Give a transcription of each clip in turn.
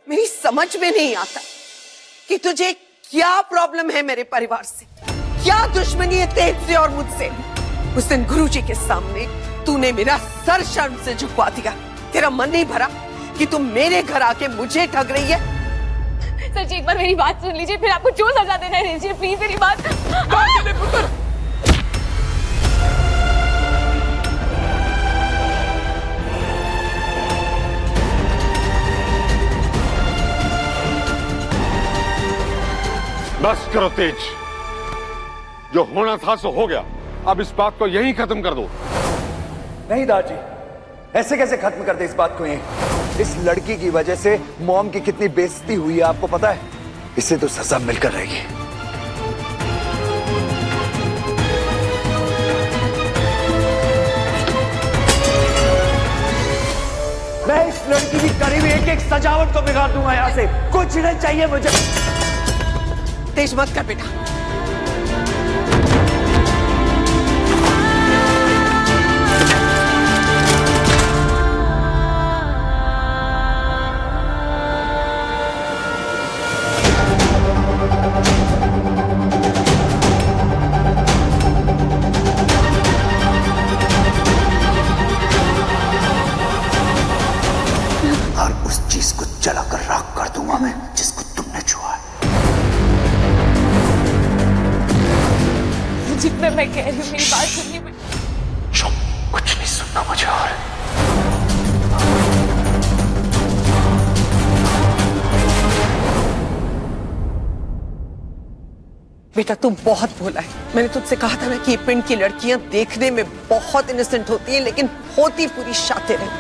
मेरी समझ में नहीं आता कि तुझे क्या प्रॉब्लम है मेरे परिवार से, क्या दुश्मनी है तेज से और मुझसे। उस दिन गुरुजी के सामने तूने मेरा सर शर्म से झुकवा दिया। तेरा मन नहीं भरा कि तुम मेरे घर आके मुझे ठग रही है? सर जी एक बार मेरी बात सुन लीजिए, फिर आपको जो सजा देना है दीजिए, प्लीज मेरी बात। पुत्र बस करो तेज, जो होना था सो हो गया। अब इस बात को यहीं खत्म कर दो। नहीं दादी, ऐसे कैसे खत्म कर दे इस बात को? यहीं इस लड़की की वजह से मॉम की कितनी बेइज्जती हुई है आपको पता है? इसे तो सजा मिलकर रहेगी। मैं इस लड़की की करी हुई एक एक सजावट को बिगाड़ दूंगा यहां से। कुछ नहीं चाहिए मुझे। तेज मत कर बेटा। और उस चीज को जलाकर राख कर दूंगा मैं जिसको तुमने छुआ है। जितना मैं कह रही हूँ मेरी बात सुनिए। चुप, कुछ नहीं सुनना मुझे। और बेटा तू बहुत भोला है। मैंने तुझसे कहा था ना कि ये पिंड की लड़कियां देखने में बहुत इनोसेंट होती हैं लेकिन होती पूरी शातिर है।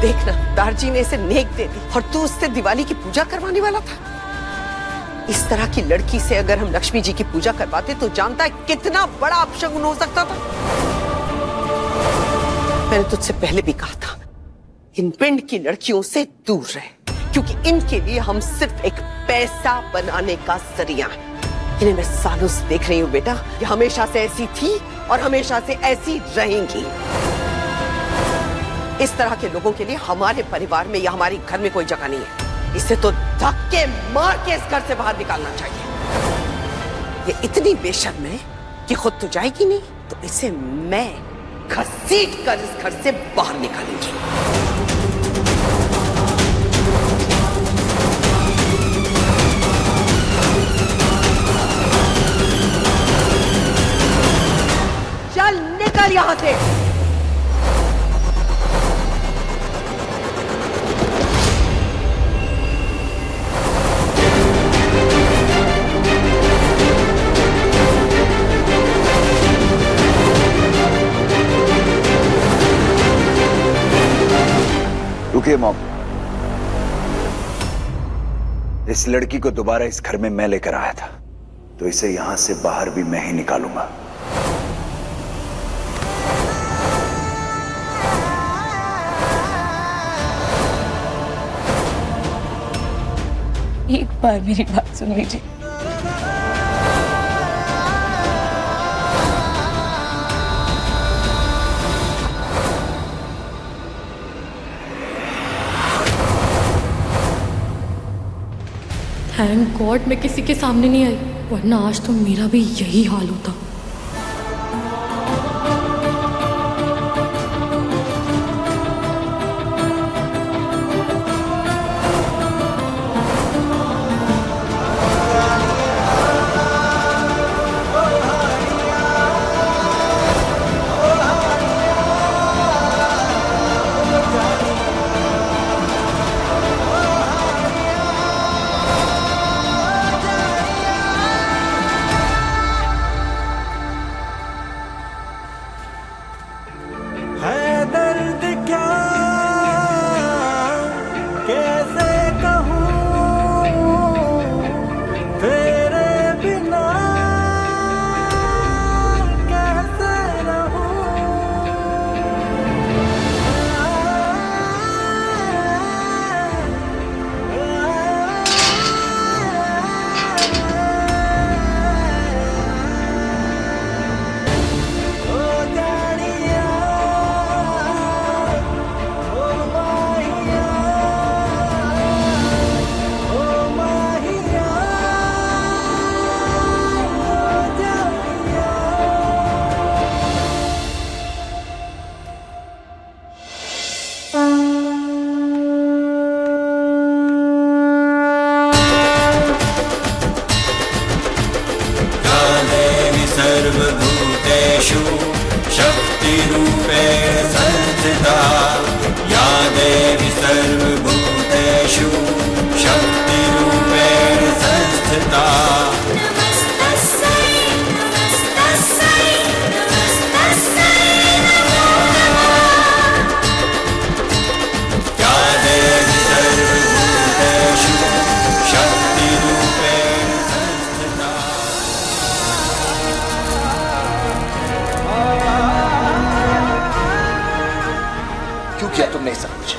देखना दारजी ने इसे नेक दे दी और तू उससे दिवाली की पूजा करवाने वाला था। इस तरह की लड़की से अगर हम लक्ष्मी जी की पूजा करवाते तो जानता है कितना बड़ा अपशगुन हो सकता था। मैंने तुझसे पहले भी कहा था इन पिंड की लड़कियों से दूर रहे, क्योंकि इनके लिए हम सिर्फ एक पैसा बनाने का जरिया है। इन्हें मैं सालों से देख रही हूँ बेटा, ये हमेशा से ऐसी थी और हमेशा से ऐसी रहेंगी। इस तरह के लोगों के लिए हमारे परिवार में या हमारे घर में कोई जगह नहीं है। इसे तो धक्के मार के इस घर से बाहर निकालना चाहिए। ये इतनी बेशर्म है कि खुद तो जाएगी नहीं, तो इसे मैं घसीट कर इस घर से बाहर निकालूंगी। चल निकल यहां से। रुकिए मॉम, इस लड़की को दोबारा इस घर में मैं लेकर आया था, तो इसे यहां से बाहर भी मैं ही निकालूंगा। एक बार मेरी बात सुन लीजिए। थैंक गॉड मैं किसी के सामने नहीं आई, वरना आज तो मेरा भी यही हाल होता। भूतेषु शक्तिरूपेण संस्थिता या देवी सर्वभूतेषु शक्तिरूपेण संस्थिता क्यों किया तुमने सब कुछ?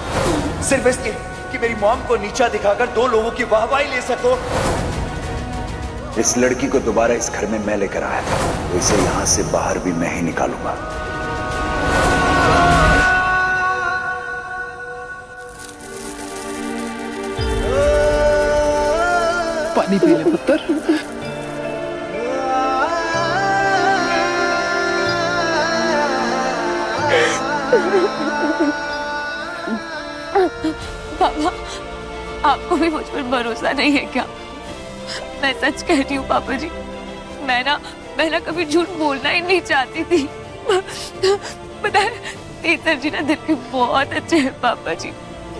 सिर्फ इसलिए कि मेरी मॉम को नीचा दिखाकर दो लोगों की वाहवाही ले सको। इस लड़की को दोबारा इस घर में मैं लेकर आया था, तो इसे यहां से बाहर भी मैं ही निकालूंगा। पानी पी ले पुत्र। पापा, आपको भी मुझ पर भरोसा नहीं है क्या? मैं सच कह रही हूँ पापा जी। मैं ना कभी झूठ बोलना ही नहीं चाहती थी। पता है, तेतर जी ना दिल के बहुत अच्छे हैं पापा जी।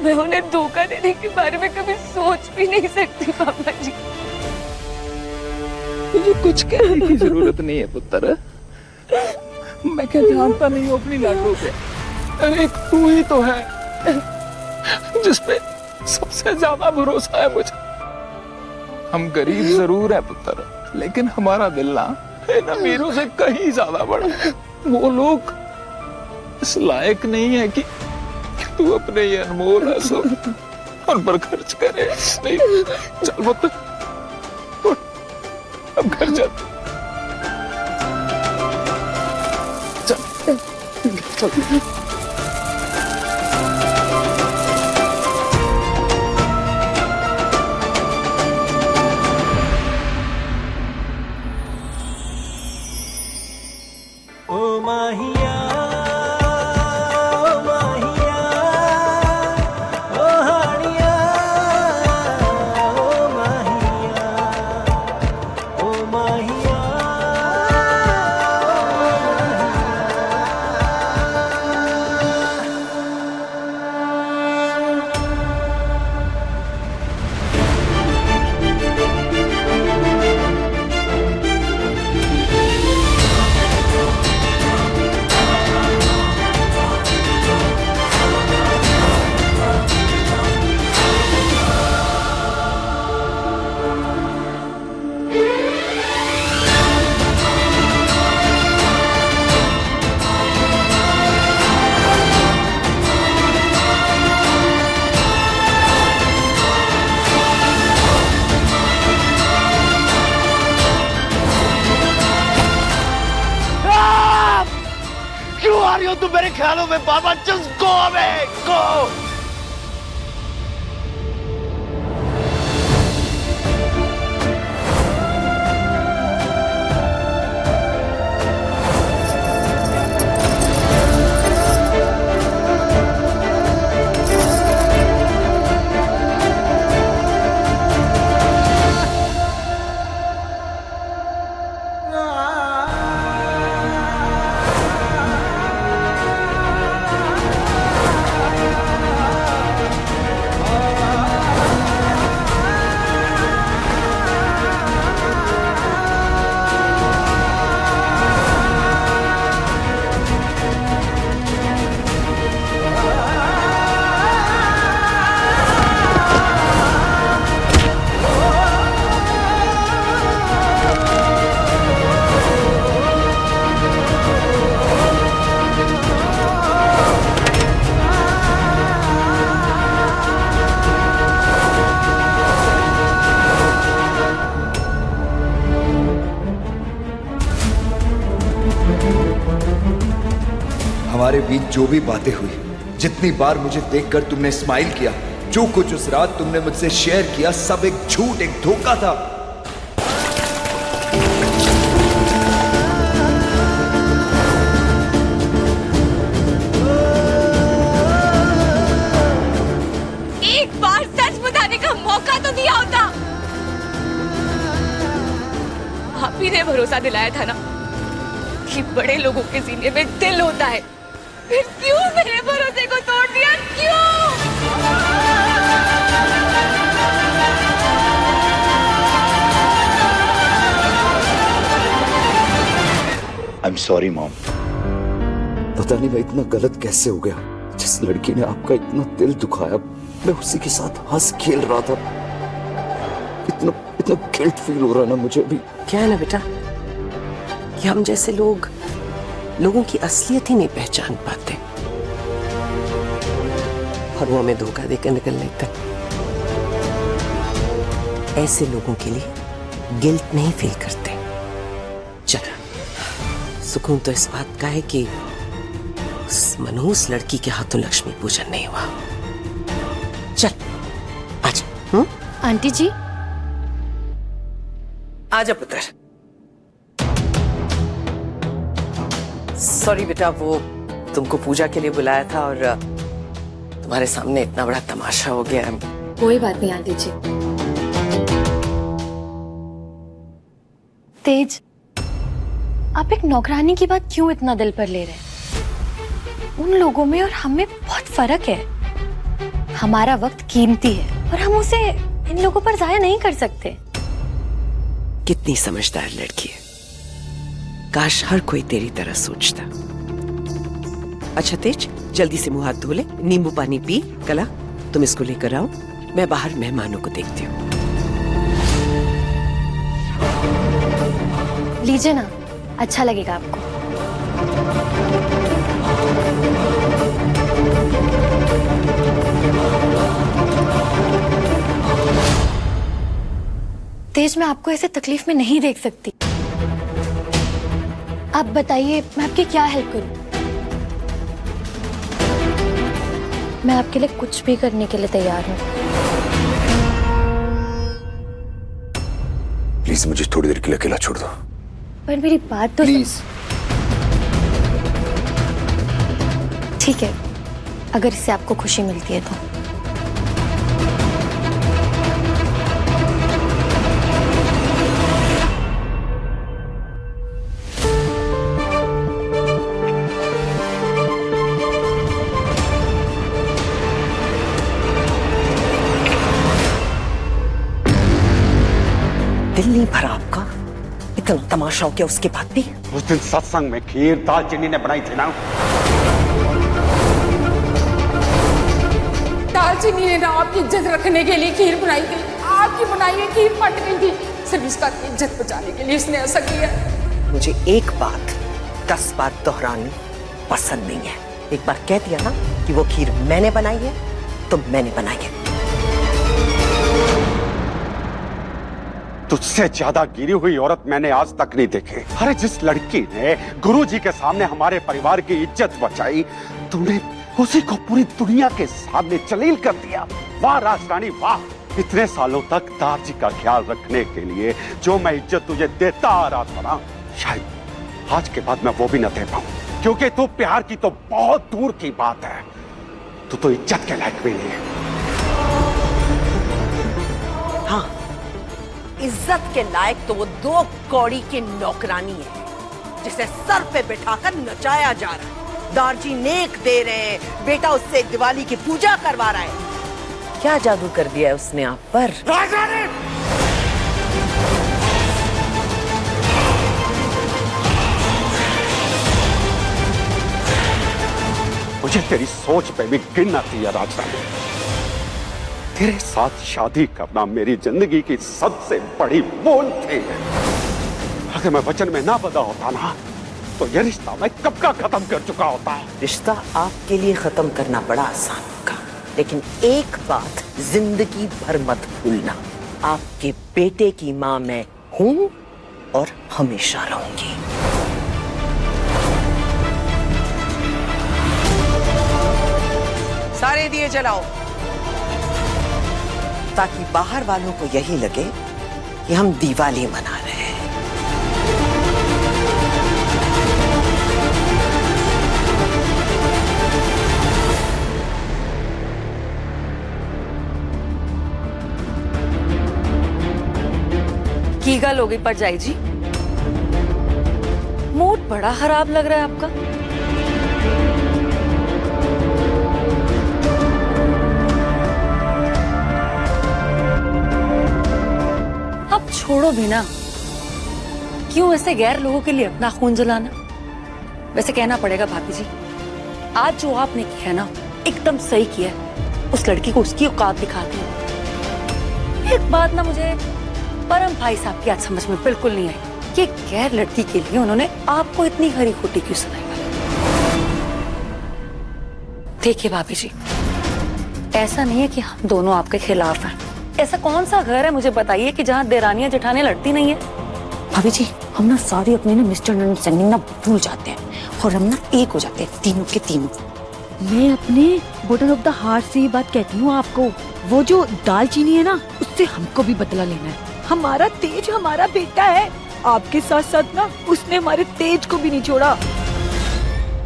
मैं उन्हें धोखा देने के बारे में कभी सोच भी नहीं सकती पापा जी। तुझे कुछ कहने की जरूरत नहीं है पुत्र। मैं क्या जानता नहीं हूँ अपनी लाडो पे। एक तू ही तो है जिसपे सबसे ज्यादा भरोसा है मुझे। हम गरीब जरूर है पुत्र, लेकिन हमारा दिल ना इन अमीरों से कहीं ज्यादा बड़ा है। वो लोग इस लायक नहीं है कि तू अपने ये अनमोल पैसों उन पर खर्च करे। नहीं, चल पुत्र, अब घर चल। चल चल। ओ माहिया क्यों आ रही हो तुम मेरे ख्यालों में बाबा? जस्ट गो अवे, गो। हमारे बीच जो भी बातें हुई, जितनी बार मुझे देखकर तुमने स्माइल किया, जो कुछ उस रात तुमने मुझसे शेयर किया, सब एक झूठ, एक धोखा था। एक बार सच बताने का मौका तो दिया होता। आप ही ने भरोसा दिलाया था ना कि बड़े लोगों के सीने में दिल होता है, फिर क्यों मेरे भरोसे को तोड़ दिया? क्यों? I am sorry mom. पता नहीं मैं इतना गलत कैसे हो गया। जिस लड़की ने आपका इतना दिल दुखाया, मैं उसी के साथ हंस खेल रहा था। इतना इतना गिल्ट फील हो रहा ना मुझे अभी। क्या है ना बेटा कि हम जैसे लोगों की असलियत ही नहीं पहचान पाते और वो हमें धोखा देकर निकल लेते हैं। ऐसे लोगों के लिए गिल्ट नहीं फील करते। चल, सुकून तो इस बात का है कि उस मनहूस लड़की के हाथों लक्ष्मी पूजन नहीं हुआ। चल आजा। आंटी जी, आजा पुत्र। सॉरी बेटा, वो तुमको पूजा के लिए बुलाया था और तुम्हारे सामने इतना बड़ा तमाशा हो गया। कोई बात नहीं आंटी जी। तेज, आप एक नौकरानी की बात क्यों इतना दिल पर ले रहे हैं? उन लोगों में और हम में बहुत फर्क है। हमारा वक्त कीमती है और हम उसे इन लोगों पर जाया नहीं कर सकते। कितनी समझदार लड़की है, काश हर कोई तेरी तरह सोचता। अच्छा तेज, जल्दी से मुंह हाथ धो ले, नींबू पानी पी। कला, तुम इसको लेकर आओ, मैं बाहर मेहमानों को देखती हूँ। लीजिए ना, अच्छा लगेगा आपको। तेज, मैं आपको ऐसे तकलीफ में नहीं देख सकती। आप बताइए, मैं आपकी क्या हेल्प करूं? मैं आपके लिए कुछ भी करने के लिए तैयार हूं। प्लीज मुझे थोड़ी देर के लिए अकेला छोड़ दो। पर मेरी बात तो प्लीज। ठीक है, अगर इससे आपको खुशी मिलती है तो। दिल नहीं भरा आपका? इतना तमाशा हो गया उसके बाद भी? उस दिन सत्संग में खीर दालचीनी ने बनाई थी ना। दालचीनी ने ना आपकी इज्जत रखने के लिए खीर बनाई थी। आपकी बनाई हुई खीर फट गई थी। सिर्फ इसका इज्जत बचाने के लिए इसने ऐसा किया। मुझे एक बात 10 बार दोहरानी पसंद नहीं है। एक बार कह दिया ना कि वो खीर मैंने बनाई है तो मैंने बनाई है। तुझसे ज्यादा गिरी हुई औरत मैंने आज तक नहीं देखी। अरे जिस लड़की ने गुरुजी के सामने हमारे परिवार की इज्जत बचाई, तूने उसी को पूरी दुनिया के सामने जलील कर दिया। वाह राजरानी वाह। इतने सालों तक दारजी का ख्याल रखने के लिए जो मैं इज्जत तुझे देता आ रहा था ना, शायद आज के बाद मैं वो भी न दे पाऊं, क्योंकि तू प्यार की तो बहुत दूर की बात है, तू तो इज्जत के लायक भी नहीं है। हाँ, इज्जत के लायक तो वो 2 कौड़ी की नौकरानी है जिसे सर पे बिठाकर नचाया जा रहा है। दारजी नेक दे रहे हैं, बेटा उससे दिवाली की पूजा करवा रहा है। क्या जादू कर दिया है उसने आप पर? मुझे तेरी सोच पे भी घिन आती है राजरानी। तेरे साथ शादी करना मेरी जिंदगी की सबसे बड़ी भूल थी। अगर मैं वचन में ना बंधा होता ना, तो ये रिश्ता मैं कब का खत्म कर चुका होता। रिश्ता आपके लिए खत्म करना बड़ा आसान होगा, लेकिन एक बात जिंदगी भर मत भूलना, आपके बेटे की मां मैं हूं और हमेशा रहूंगी। सारे दिए जलाओ ताकि बाहर वालों को यही लगे कि हम दिवाली मना रहे हैं। की गल हो गई परजाई जी? मूड बड़ा खराब लग रहा है आपका। अब छोड़ो भी ना, क्यों ऐसे गैर लोगों के लिए अपना खून जलाना। वैसे कहना पड़ेगा भाभी जी, आज जो आपने किया ना एकदम सही किया है। उस लड़की को उसकी औकात दिखा दी। एक बात ना मुझे परम भाई साहब की आज समझ में बिल्कुल नहीं आई कि गैर लड़की के लिए उन्होंने आपको इतनी खरी खोटी क्यों सुनाई। देखिए भाभी जी, ऐसा नहीं है कि हम दोनों आपके खिलाफ हैं। ऐसा कौन सा घर है मुझे बताइए कि जहाँ देरानियां जेठानियां लड़ती नहीं है। भाभी जी, हम ना सारी अपनी ना मिसअंडरस्टैंडिंग ना भूल जाते हैं और हम ना एक हो जाते हैं तीनों के तीनों। मैं अपने बॉटम ऑफ द हार्ट से ये बात कहती हूँ आपको, वो जो दालचीनी है ना उससे हमको भी बदला लेना है। हमारा तेज हमारा बेटा है, आपके साथ साथ ना उसने हमारे तेज को भी नहीं छोड़ा।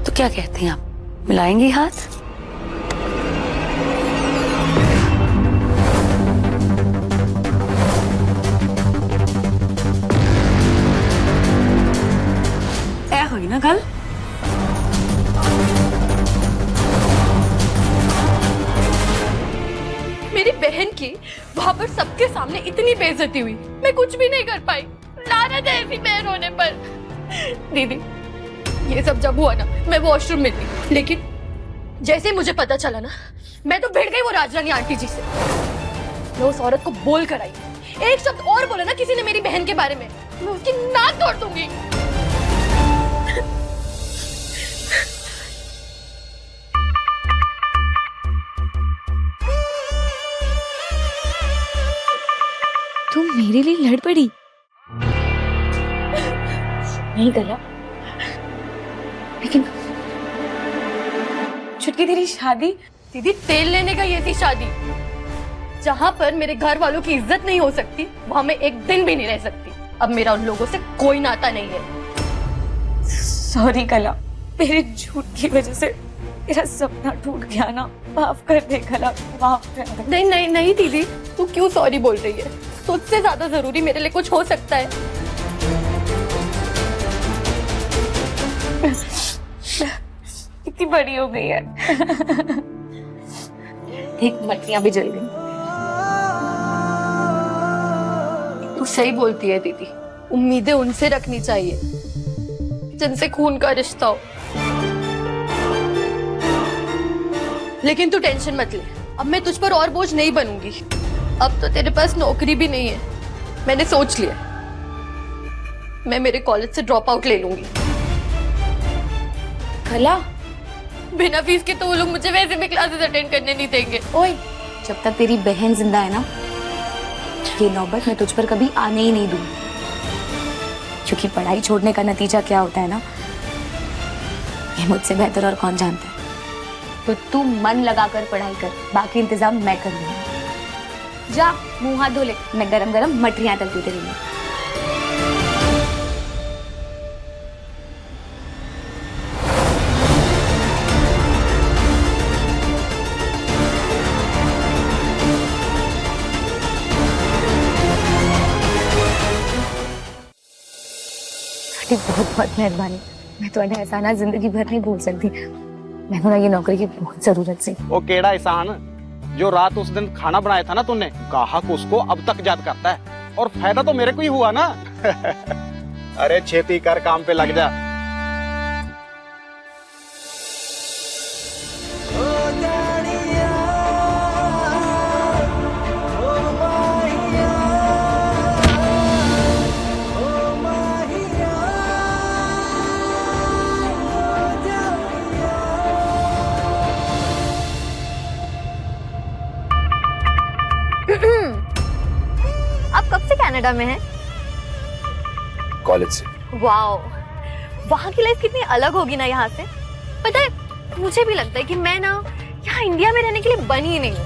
तो क्या कहते हैं आप, मिलाएंगे हाथ? ऐ हुई ना गल। मेरी बहन की वहां पर सबके सामने इतनी बेइज्जती हुई, मैं कुछ भी नहीं कर पाई। लानत है ऐसी बहन होने पर। दीदी, ये सब जब हुआ ना, मैं वॉशरूम में थी, लेकिन जैसे ही मुझे पता चला ना, मैं तो भिड़ गई वो राजरानी आंटी जी से। मैं उस औरत को बोल कर आई, एक शब्द और बोला ना किसी ने मेरी बहन के बारे में, मैं उसकी नाक तोड़ दूंगी। तुम मेरे लिए लड़ पड़ी। नहीं गला, लेकिन छुटकी तेरी शादी, दीदी तेल लेने का ये थी शादी। जहां पर मेरे घर वालों की इज्जत नहीं हो सकती, वहां मैं एक दिन भी नहीं रह सकती। अब मेरा उन लोगों से कोई नाता नहीं है। सॉरी कला, मेरे झूठ की वजह से मेरा सपना टूट गया ना, माफ कर दे कला, माफ कर दे। नहीं नहीं नहीं दीदी, तू क्यों सॉरी बोल रही है? तुझसे ज्यादा जरूरी मेरे लिए कुछ हो सकता है। कितनी बड़ी हो गई है। एक मटकियां भी जल गई। तू सही बोलती है दीदी, उम्मीदें उनसे रखनी चाहिए जिनसे खून का रिश्ता हो। लेकिन तू टेंशन मत ले, अब मैं तुझ पर और बोझ नहीं बनूंगी। अब तो तेरे पास नौकरी भी नहीं है, मैंने सोच लिया, मैं मेरे कॉलेज से ड्रॉप आउट ले लूंगी। कला, बिना फीस के तो वो लोग मुझे वैसे भी क्लासेस अटेंड करने नहीं देंगे। ओए, जब तक तेरी बहन जिंदा है ना, ये नौबत मैं तुझ पर कभी आने ही नहीं दूंगी। क्योंकि पढ़ाई छोड़ने का नतीजा क्या होता है ना, ये मुझसे बेहतर और कौन जानता है। तो तू मन लगाकर पढ़ाई कर, बाकी इंतजाम मैं कर लूंगी। जा मुंह हाथ धो ले, मैं गरम गरम मटरियां तलती तेरे लिए। बहुत बहुत मेहरबानी, मैं तो एहसाना जिंदगी भर नहीं भूल सकती। मैंने ना ये नौकरी की बहुत जरूरत थी। वो केड़ा एहसान जो रात उस दिन खाना बनाया था ना तूने, गाहक उसको अब तक याद करता है, और फायदा तो मेरे को ही हुआ ना। अरे छेती कर, काम पे लग जा। आप कब से कनाडा में हैं? कॉलेज से। वाओ, वहाँ की लाइफ कितनी अलग होगी ना यहाँ से। पता है, मुझे भी लगता है कि मैं ना यहाँ इंडिया में रहने के लिए बनी ही नहीं हूँ।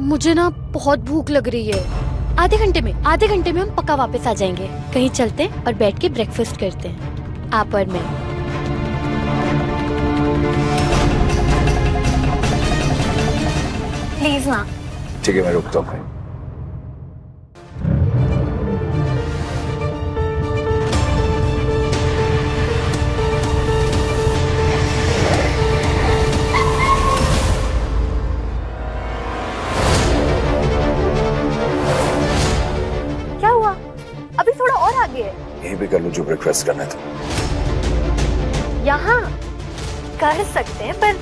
मुझे ना बहुत भूख लग रही है। आधे घंटे में हम पक्का वापस आ जाएंगे। कहीं चलते हैं और बैठ के ब्रेकफास्ट करते हैं, आप और मैं। प्लीज ना। ठीक है, मैं रुकता हूँ। ब्रेकफास्ट करना था। यहाँ कर सकते हैं, पर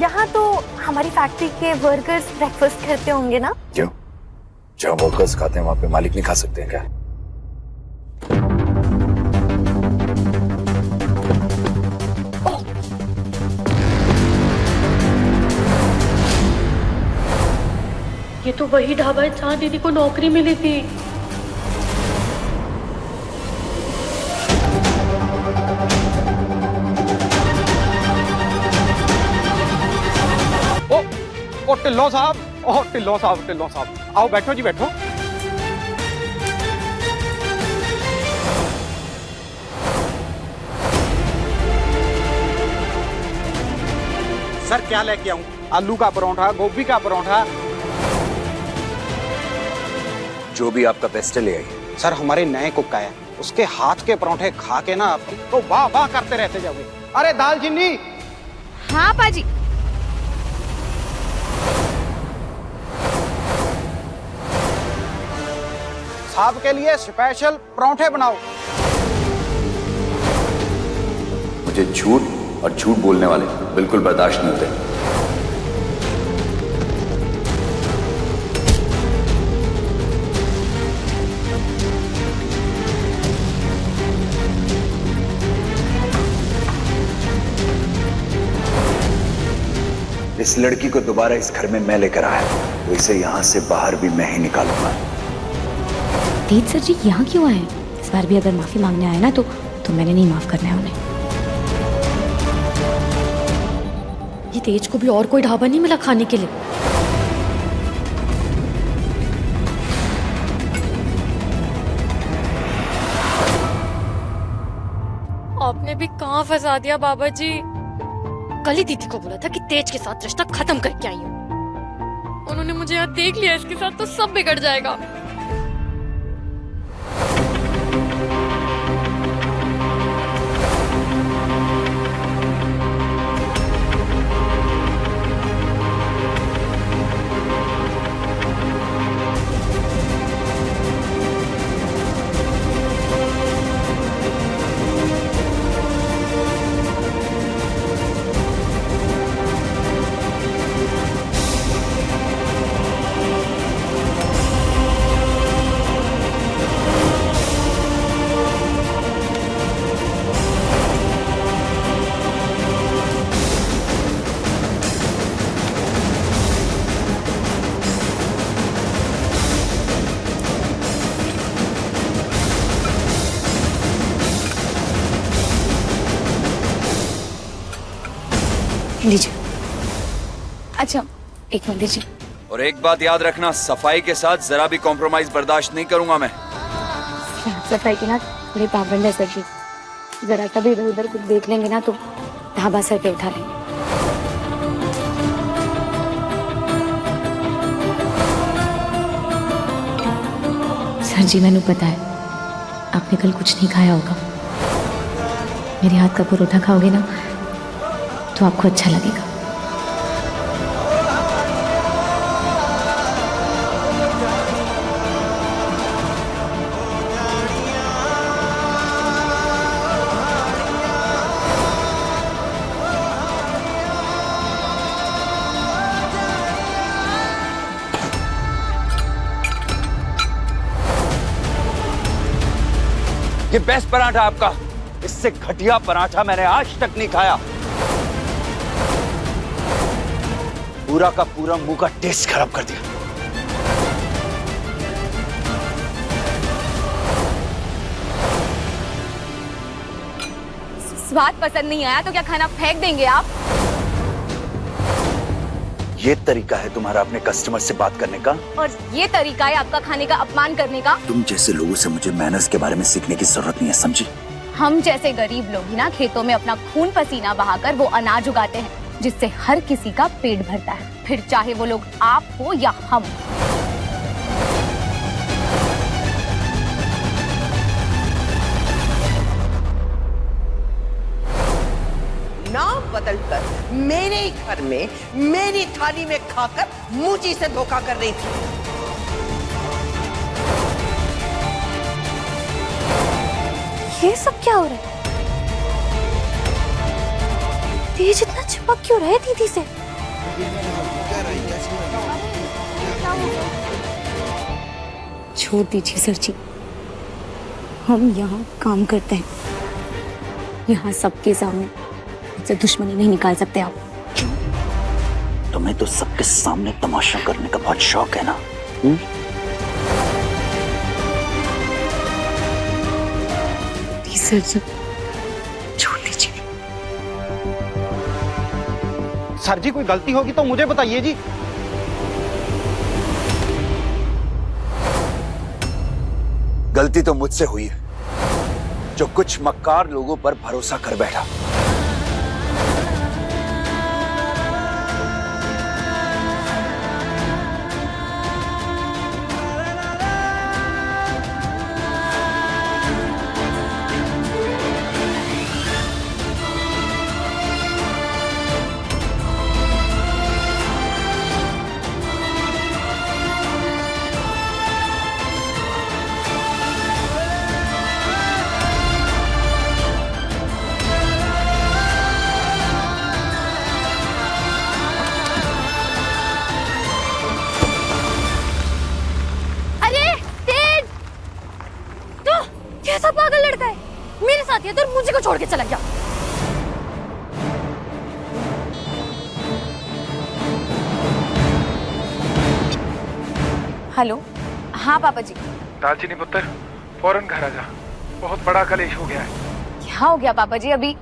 यहाँ तो हमारी फैक्ट्री के वर्कर्स ब्रेकफास्ट करते होंगे ना? क्यों? जहाँ वर्कर्स खाते हैं वहां पे मालिक नहीं खा सकते हैं क्या? ये तो वही ढाबा है जहाँ दीदी को नौकरी मिली थी। ओ टिल्लो साहब, टिल्लो साहब, आओ बैठो जी बैठो। सर क्या लेके आऊं? आलू का परोठा, गोभी का परोठा, जो भी आपका बेस्ट है ले आइए। सर हमारे नए कुक का है, उसके हाथ के परोठे खा के ना आप तो वाह वाह करते रहते जाओगे। अरे दालचीनी। हाँ पाजी। साहब के लिए स्पेशल परोठे बनाओ। मुझे झूठ और झूठ बोलने वाले बिल्कुल बर्दाश्त नहीं होते। इस लड़की को दोबारा इस घर में मैं लेकर आया, तो इसे यहाँ से बाहर भी मैं ही निकालूंगा। तेज सर जी यहाँ क्यों आए? इस बार भी अगर माफी मांगने आए ना तो मैंने नहीं माफ करना है उन्हें। ये तेज को भी और कोई ढाबा नहीं मिला खाने के लिए? आपने भी कहाँ फंसा दिया बाबा जी। कल ही दीदी को बोला था कि तेज के साथ रिश्ता खत्म करके आई हूँ। उन्होंने मुझे यहाँ देख लिया इसके साथ तो सब बिगड़ जाएगा। लीजिए। अच्छा एक मिनट दीजिए। और एक बात याद रखना, सफाई के साथ जरा भी कॉम्प्रोमाइज बर्दाश्त नहीं करूंगा मैं। सफाई की ना थोड़ी पाबंद है सर जी, जरा कभी इधर उधर कुछ देख लेंगे ना तो ढाबा सर पे उठा लेंगे। सर जी मैंने पता है आपने कल कुछ नहीं खाया होगा, मेरे हाथ का परोठा खाओगे ना तो आपको अच्छा लगेगा। ये बेस्ट पराठा आपका, इससे घटिया पराठा मैंने आज तक नहीं खाया। पूरा का पूरा मुंह का टेस्ट खराब कर दिया। स्वाद पसंद नहीं आया तो क्या खाना फेंक देंगे आप? ये तरीका है तुम्हारा अपने कस्टमर से बात करने का? और ये तरीका है आपका खाने का अपमान करने का? तुम जैसे लोगों से मुझे मैनर्स के बारे में सीखने की जरूरत नहीं है, समझी? हम जैसे गरीब लोग ही ना खेतों में अपना खून पसीना बहाकर वो अनाज उगाते हैं जिससे हर किसी का पेट भरता है, फिर चाहे वो लोग आप हो या हम। नाम बदलकर मेरे ही घर में मेरी थाली में खाकर मुझी से धोखा कर रही थी। ये सब क्या हो रहा है? तेज इतना चिपक क्यों रहा है दीदी से? छोड़ दीजिए सर जी, हम यहाँ काम करते हैं, यहाँ सबके सामने मुझसे दुश्मनी नहीं निकाल सकते आप। तुम्हें तो सबके सामने तमाशा करने का बहुत शौक है ना? सर जी छोड़ दीजिए। सर जी कोई गलती होगी तो मुझे बताइए जी। गलती तो मुझसे हुई है, जो कुछ मक्कार लोगों पर भरोसा कर बैठा। कैसा पागल लड़का है, मेरे साथ ये तो मुझे को छोड़ के चला गया। हेलो, हाँ पापा जी। दालचीनी पुत्र, फौरन घर आ जा, बहुत बड़ा कलेश हो गया है। क्या हो गया पापा जी? अभी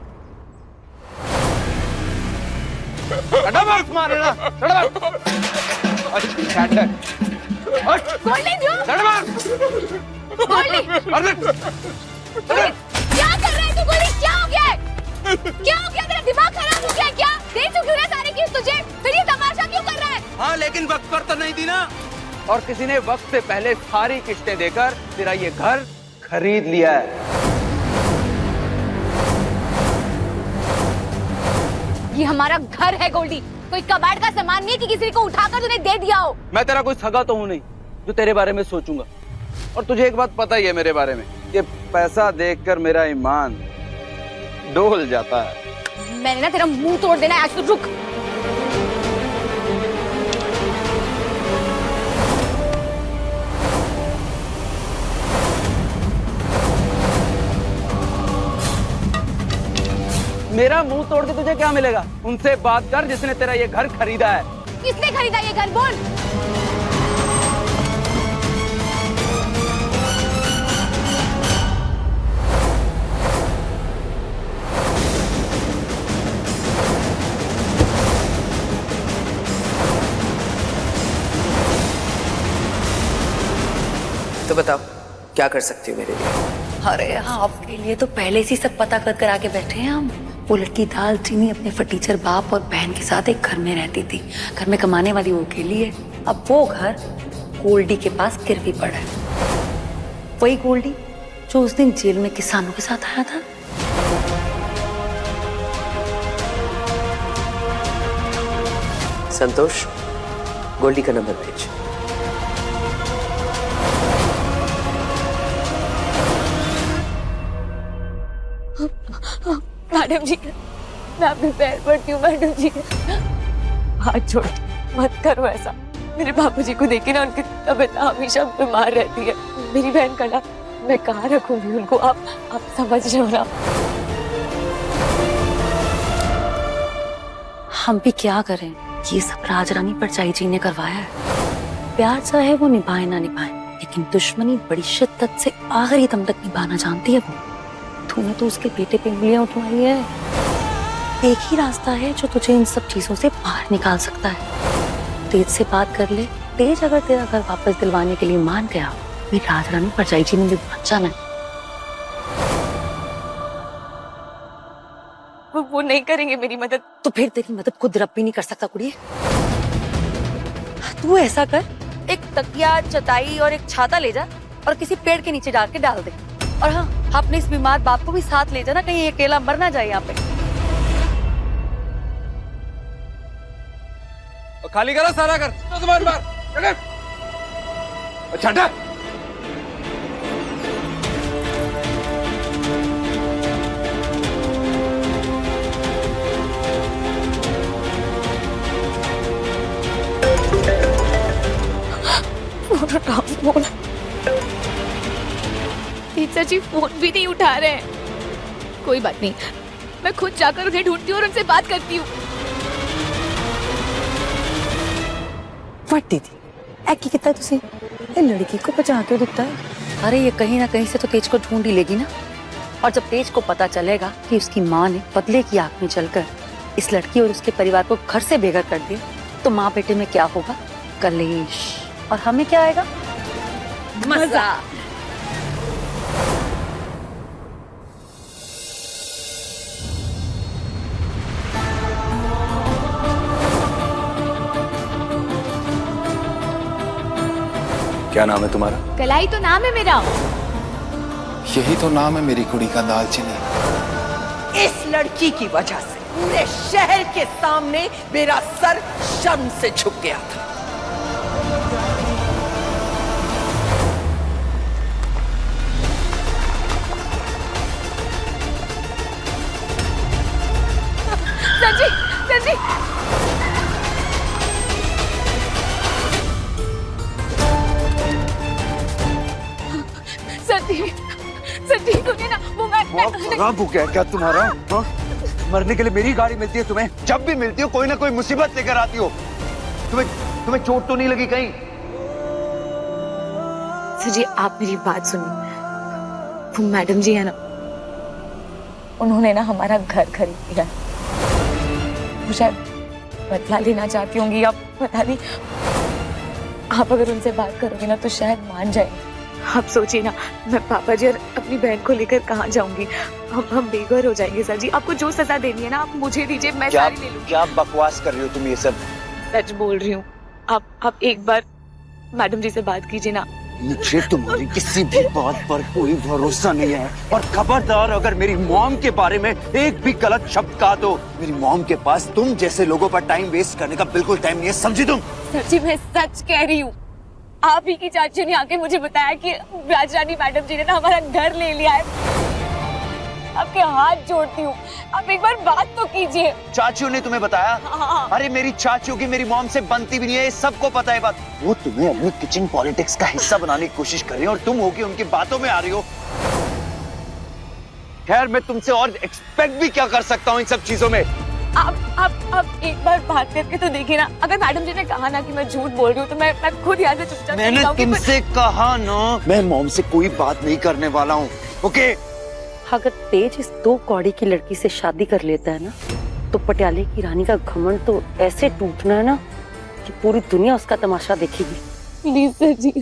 क्या कर रहे तू? गोली क्या हो गया है? क्या हो गया? तेरा दिमाग खराब हो गया क्या? दे चुकी हूँ ना सारी किस्त तुझे, फिर ये तमाशा क्यों कर रहा है? हाँ लेकिन वक्त पर तो नहीं दी ना, और किसी ने वक्त से पहले सारी किस्तें देकर तेरा ये घर खरीद लिया है। ये हमारा घर है गोल्डी, कोई कबाड़ का सामान नहीं कि किसी को उठाकर तूने दे दिया हो। मैं तेरा कोई सगा तो हूँ नहीं जो तेरे बारे में सोचूंगा, और तुझे एक बात पता ही है मेरे बारे में कि पैसा देखकर मेरा ईमान डोल जाता है। मैंने ना तेरा मुंह तोड़ देना है आज। तो रुक, मेरा मुंह तोड़ के तुझे क्या मिलेगा? उनसे बात कर जिसने तेरा ये घर खरीदा है। किसने खरीदा ये घर? बोल। तो बताओ क्या कर सकती हो मेरे लिए? अरे आपके लिए तो पहले से सब पता कर आके बैठे हैं हम। वो लड़की दालचीनी अपने फटीचर बाप और बहन के साथ एक घर में रहती थी, घर में कमाने वाली वो अकेली है। अब वो घर गोल्डी के पास गिरवी पड़ा है, वही गोल्डी जो उस दिन जेल में किसानों के साथ आया था। संतोष, गोल्डी का नंबर भेज। मैडम जी, मैं आपके पैर पड़ती हूँ मैडम जी, हाथ छोड़, मत करो ऐसा। मेरे बापूजी को देखे ना, उनकी तबीयत हमेशा बीमार रहती है। मेरी बहन का ना मैं कहाँ रखूंगी उनको? आप समझ रहे हो ना? हम भी क्या करें, ये सब राजरानी परचाई जी ने करवाया है। प्यार चाहे वो निभाए ना निभाए, लेकिन दुश्मनी बड़ी शिद्दत से आखिरी दम तक निभाना जानती है वो। तूने तो उसके बेटे पे उंगलियां उठवाई है। एक ही रास्ता है जो तुझे इन सब चीजों से बाहर निकाल सकता है। तेज से बात कर ले। तेज अगर तेरा घर वापस दिलवाने के लिए मान गया, फिर राजरानी परचाई जी ने भी बच जाना है। वो नहीं करेंगे मेरी मदद। तो फिर तेरी मदद खुद रब भी नहीं कर सकता कुड़िए। तू ऐसा कर, एक तकिया, चटाई और एक छाता ले जा और किसी पेड़ के नीचे डाल के डाल दे। और हाँ, अपने इस बीमार बाप को भी साथ ले जाना, कहीं अकेला मर ना जाए यहाँ पे। खाली करो सारा घर, तो सामान बाहर। अच्छा फोन उठाओ फोन। टीचर जी फोन भी नहीं उठा रहे हैं। कोई बात नहीं, मैं खुद जाकर उन्हें ढूंढती हूँ और उनसे बात करती हूँ। वट दीदी ऐकी कितना तुसी ये लड़की को बचा क्यों दिखता है? अरे ये कहीं ना कहीं से तो तेज को ढूंढ ही लेगी ना। और जब तेज को पता चलेगा कि उसकी माँ ने बदले की आंख में चलकर इस लड़की और उसके परिवार को घर से बेघर कर दिया, तो माँ बेटे में क्या होगा? कलेश। और हमें क्या आएगा? मजा। क्या नाम है तुम्हारा? कलाई तो नाम है मेरा। यही तो नाम है मेरी कुड़ी का, दालचीनी। इस लड़की की वजह से पूरे शहर के सामने मेरा सर शर्म से झुक गया था। सर जी, सर जी। सर जी सुनिए ना, वो मैं खराब हो गया क्या तुम्हारा? हाँ? मरने के लिए मेरी गाड़ी मिलती है तुम्हें? जब भी मिलती हो कोई ना कोई मुसीबत लेकर आती हो। तुम्हें चोट तो नहीं लगी कहीं? सर जी आप मेरी बात सुनिए। वो मैडम जी है ना, उन्होंने ना हमारा घर खरीद लिया। वो शायद बदला लेना चाहती होंगी या पता नहीं। आप अगर उनसे बात करोगे ना तो शायद मान जाएंगे। आप सोचिए ना, मैं पापा जी और अपनी बहन को लेकर कहाँ जाऊंगी? हम बेघर हो जाएंगे। सर जी आपको जो सजा देनी है ना आप मुझे दीजिए, मैं सारी ले लूंगी। क्या बकवास कर रही हो तुम ये सब? सच बोल रही हूँ। आप एक बार मैडम जी से बात कीजिए ना। मुझे तुम्हारी किसी भी बात पर कोई भरोसा नहीं है। और खबरदार अगर मेरी मॉम के बारे में एक भी गलत शब्द कहा तो मेरी मॉम के पास तुम जैसे लोगों पर टाइम वेस्ट करने का बिल्कुल टाइम नहीं है, समझी तुम? सर जी मैं सच कह रही हूँ। आप ही की चाची ने आके मुझे बताया कि राजरानी मैडम जी ने ना हमारा घर ले लिया है। आपके हाथ जोड़ती हूँ, आप एक बार बात तो कीजिए। चाचियों ने तुम्हें बताया? हाँ। अरे मेरी चाचियों की मेरी मॉम से बनती भी नहीं है, ये सबको पता है बात। वो तुम्हें अपनी किचन पॉलिटिक्स का हिस्सा बनाने की कोशिश कर रही है और तुम होके उनकी बातों में आ रही हो। खैर मैं तुमसे और एक्सपेक्ट भी क्या कर सकता हूँ इन सब चीजों में? आप एक बार बात करके तो देखिए ना। अगर मैडम जी ने कहा ना कि मैं झूठ बोल रही हूँ तो मैं खुद यहाँ से चुपचाप मैंने तुमसे कहा ना, मैं मॉम से कोई बात नहीं करने वाला हूँ। ओके? अगर तेज इस 2 कौड़ी की लड़की से शादी कर लेता है ना, तो पटियाले की रानी का घमंड तो ऐसे टूटना है ना कि पूरी दुनिया उसका तमाशा देखेगी। प्लीज सर जी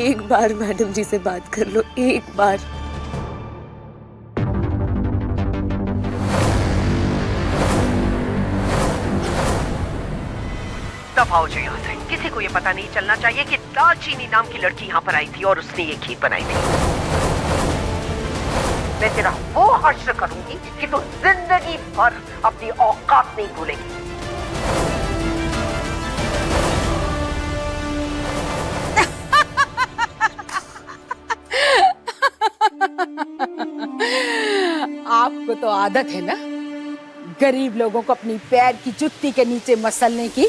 एक बार मैडम जी से बात कर लो, एक बार। तब आओ जो यहाँ से। किसी को ये पता नहीं चलना चाहिए कि दालचीनी नाम की लड़की यहाँ पर आई थी और उसने ये खीर बनाई थी। मैं तेरा वो हश्र करूंगी कि तू जिंदगी भर अपनी औकात नहीं भूलेगी। आपको तो आदत है ना गरीब लोगों को अपनी पैर की जुत्ती के नीचे मसलने की।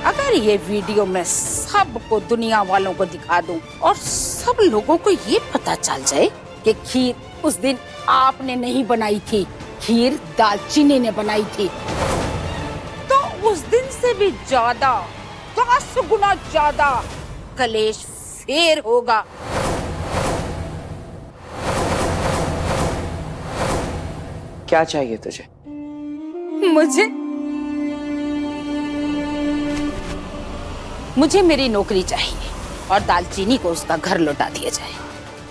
अगर ये वीडियो मैं सबको दुनिया वालों को दिखा दूं और सब लोगों को ये पता चल जाए कि खीर उस दिन आपने नहीं बनाई थी, खीर दालचीनी ने बनाई थी, तो उस दिन से भी ज्यादा 10 गुना ज्यादा कलेश फेर होगा। क्या चाहिए तुझे? मुझे मेरी नौकरी चाहिए और दालचीनी को उसका घर लौटा दिया जाए।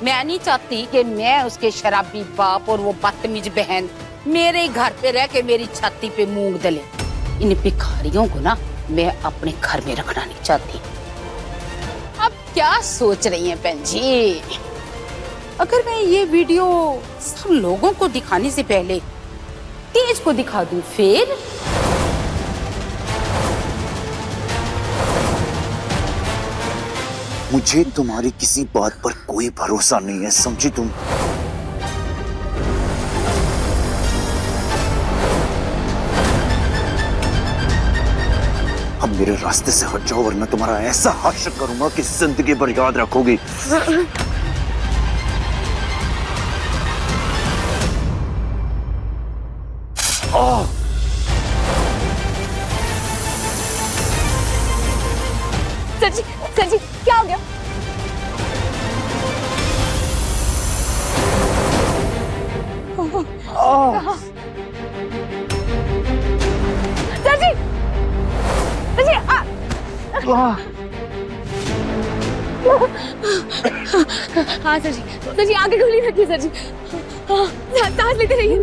मैं नहीं चाहती कि मैं उसके शराबी बाप और वो बदतमीज बहन मेरे घर पे रह के मेरी छाती पे मूंग दले। इन भिखारियों को ना मैं अपने घर में रखना नहीं चाहती। अब क्या सोच रही हैं बहन जी? अगर मैं ये वीडियो सब लोगों को दिखाने से पहले तेज को दिखा दूं फिर? मुझे तुम्हारी किसी बात पर कोई भरोसा नहीं है, समझी तुम? अब मेरे रास्ते से हट जाओ वरना तुम्हारा ऐसा हश्र करूंगा कि जिंदगी भर याद रखोगी। सर जी क्या हो गया? सर जी हाँ सर जी आगे गोली रखिए सर जी। हाँ सांस लेते रहिए।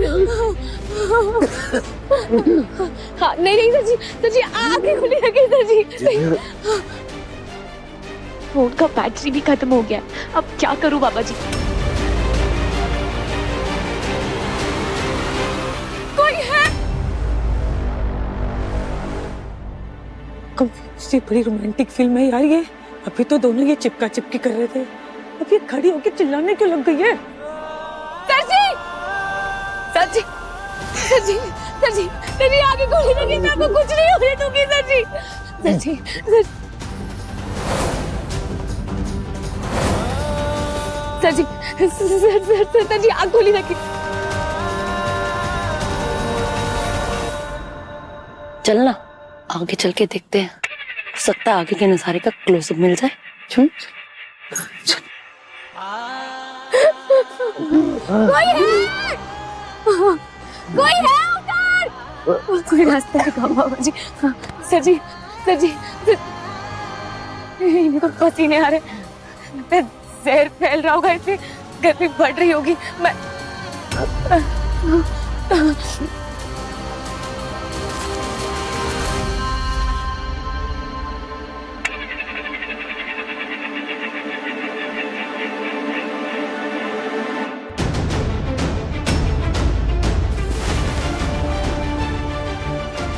हाँ नहीं सर जी आगे गोली रखिए सर जी। फोन का बैटरी भी खत्म हो गया, अब क्या करूं बाबा जी? कोई है? कौन बड़ी रोमांटिक फिल्म है यार ये। अभी तो दोनों ये चिपका चिपकी कर रहे थे, अब ये खड़ी होकर चिल्लाने क्यों लग गई है? सर जी आगे गोली लगी, मैं आपको कुछ नहीं होने दूंगी सर जी। सर जी आग गोली लगी। चलना आगे चल के देखते हैं, हो सकता है आगे के नजारे का क्लोजअप मिल जाए। चल कोई है उधर? कोई रास्ता है बाबा जी? सर जी इन्हें तो पसीने आ रहे, जहर फैल रहा होगा, इससे गर्मी बढ़ रही होगी। मैं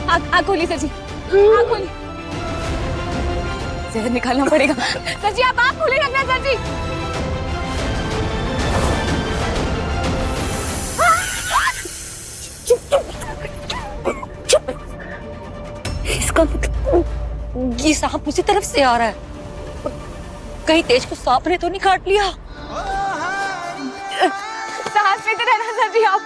आग खोली सर जी, आग खोली। जहर निकालना पड़ेगा सर जी, आप आग खोले रखना सर जी। इसका मतलब ये सांप उसी तरफ से आ रहा है, कहीं तेज को सांप ने तो नहीं काट लिया? सांस लेते रहना सर जी आप।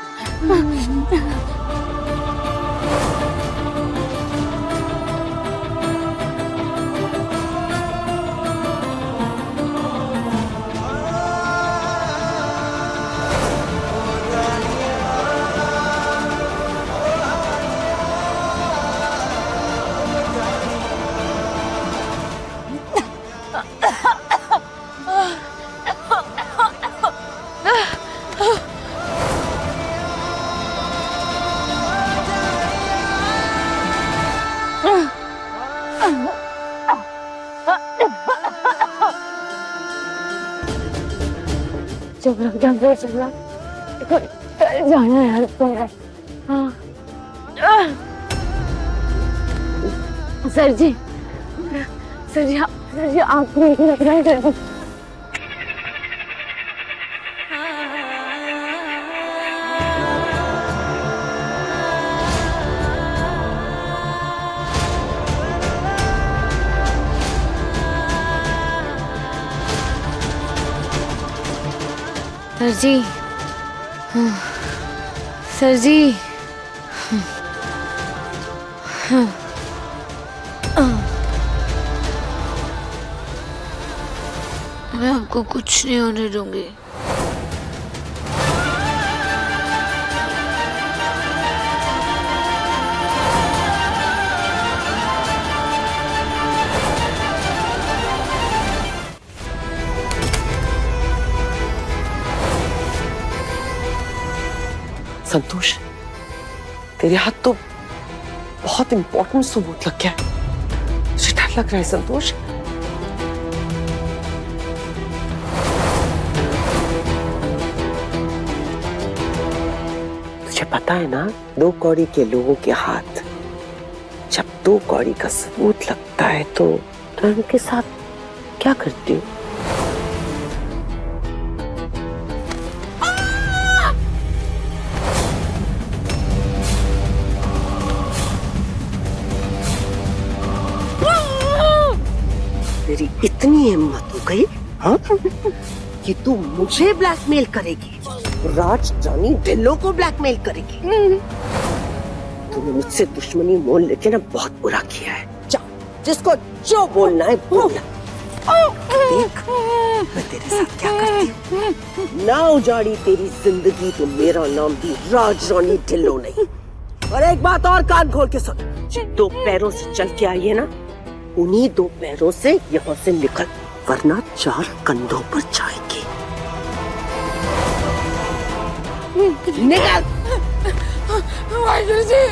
चल जाना यार तो है। सर जी आप लेके रख रहे हैं सर जी। सर जी मैं आपको कुछ नहीं होने दूंगी। संतोष, तेरे हाथ तो बहुत इंपॉर्टेंट सबूत लग गया है, मुझे डर लग रहा है संतोष। तुझे पता है ना, 2 कौड़ी के लोगों के हाथ जब 2 कौड़ी का सबूत लगता है तो उनके साथ क्या करती हूँ? तेरी इतनी हिम्मत हो गई हाँ कि तू मुझे ब्लैकमेल करेगी, राज रानी ढिल्लो को ब्लैकमेल करेगी। तूने मुझसे दुश्मनी मोल लेके ना बहुत बुरा किया है। जा, जिसको जो बोलना है बोल। देख मैं तेरे साथ क्या करती हूँ। ना उजाड़ी तेरी जिंदगी तो मेरा नाम भी राज रानी ढिल्लो नहीं। और एक बात और कान खोल के सुन, 2 पैरों से चल के आई है ना, उन्हीं 2 पैरों से यहाँ से निकल, वरना 4 कंधों पर जाएगी। निकल। वाहिगुरु जी।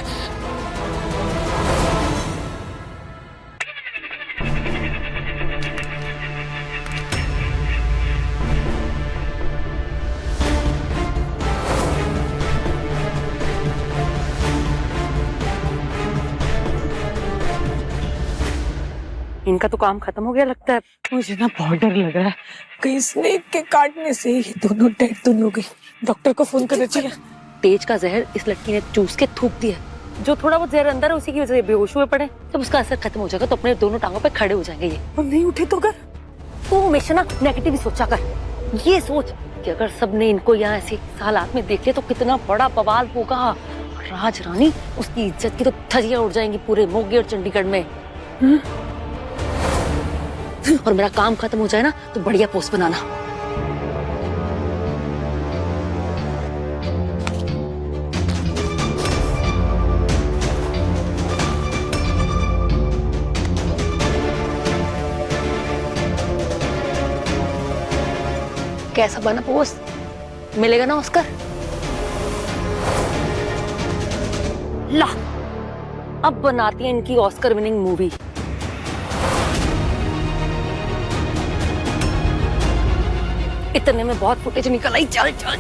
इनका तो काम खत्म हो गया लगता है। मुझे ना बहुत डर लग रहा है, कहीं स्नेक के काटने से ये दोनों डेड तो नहीं हो गई। डॉक्टर को फोन करना चाहिए। तेज का जहर इस लड़की ने चूस के थूक दिया। जो थोड़ा बहुत जहर अंदर है उसी की वजह से बेहोश हुए पड़े। जब उसका असर खत्म हो जाएगा तो अपने दोनों टांगों पे खड़े हो जाएंगे। ये हम नहीं उठे तो कर। तू हमेशा ना नेगेटिव ही सोचा कर। ये सोच कि अगर सबने इनको यहाँ ऐसे हालात में देख लिया तो कितना बड़ा बवाल होगा। राज रानी उसकी इज्जत की तो धज्जियां उड़ जाएंगी पूरे मोगे और चंडीगढ़ में। और मेरा काम खत्म हो जाए ना तो बढ़िया पोस्ट बनाना। कैसा बना पोस्ट? मिलेगा ना ऑस्कर? ला, अब बनाती है इनकी ऑस्कर विनिंग मूवी। इतने में बहुत फुटेज निकल आई। चल चल